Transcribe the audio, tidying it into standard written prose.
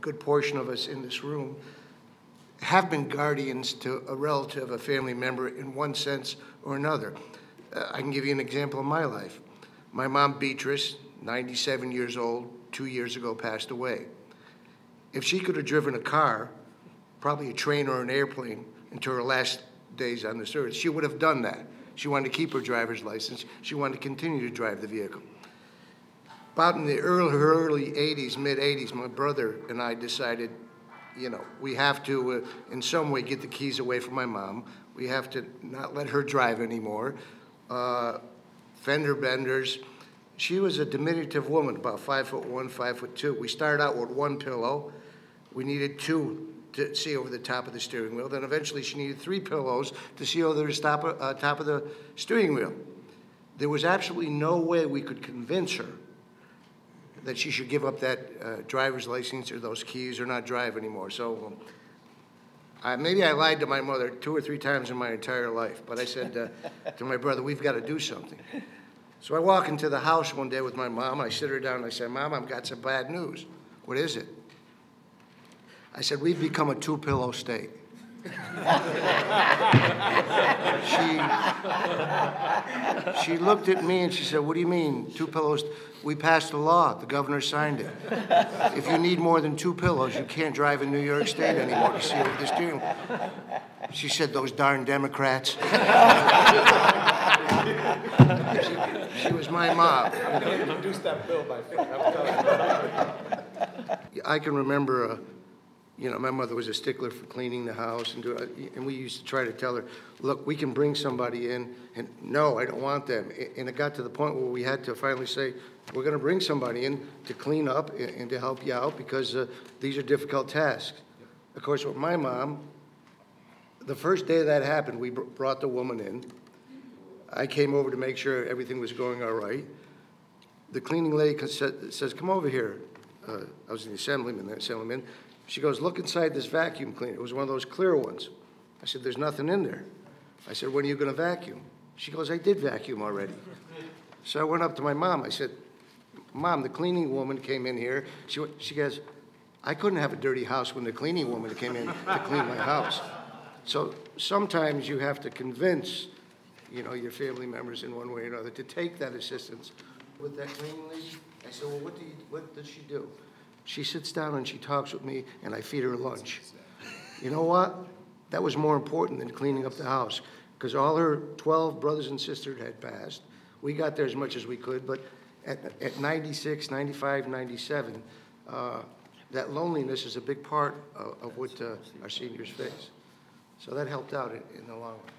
good portion of us in this room have been guardians to a relative, a family member in one sense or another. I can give you an example of my life. My mom, Beatrice, 97 years old, 2 years ago passed away. If she could have driven a car, probably a train or an airplane, into her last days on this earth, she would have done that. She wanted to keep her driver's license. She wanted to continue to drive the vehicle. About in the early 80s, mid-80s, my brother and I decided, we have to, in some way, get the keys away from my mom. We have to not let her drive anymore. Fender benders. She was a diminutive woman, about 5'1", 5'2". We started out with one pillow. We needed two to see over the top of the steering wheel. Then eventually she needed 3 pillows to see over the top of the steering wheel. There was absolutely no way we could convince her that she should give up that driver's license or those keys or not drive anymore. So maybe I lied to my mother 2 or 3 times in my entire life, but I said to my brother, we've got to do something. So I walk into the house one day with my mom. I sit her down and I say, Mom, I've got some bad news. What is it? I said, we've become a 2-pillow state. She looked at me and she said, what do you mean, 2 pillows? We passed a law. The governor signed it. If you need more than 2 pillows, you can't drive in New York State anymore to see over the steering wheel. She said, those darn Democrats. She was my mom. Reduce that bill by 4. I can remember, my mother was a stickler for cleaning the house, and we used to try to tell her, look, we can bring somebody in, and no, I don't want them. And it got to the point where we had to finally say, we're going to bring somebody in to clean up and to help you out because these are difficult tasks. Of course, with my mom, the first day that happened, we brought the woman in. I came over to make sure everything was going all right. The cleaning lady says, come over here. I was the assemblyman. She goes, look inside this vacuum cleaner. It was one of those clear ones. I said, there's nothing in there. I said, when are you going to vacuum? She goes, I did vacuum already. So I went up to my mom. I said, Mom, the cleaning woman came in here. She goes, I couldn't have a dirty house when the cleaning woman came in to clean my house. So sometimes you have to convince, your family members in one way or another to take that assistance. With that cleaning lady, I said, well, what does she do? She sits down and she talks with me, and I feed her lunch. You know what? That was more important than cleaning up the house, because all her 12 brothers and sisters had passed. We got there as much as we could, but at 96, 95, 97, that loneliness is a big part of what our seniors face. So that helped out in the long run.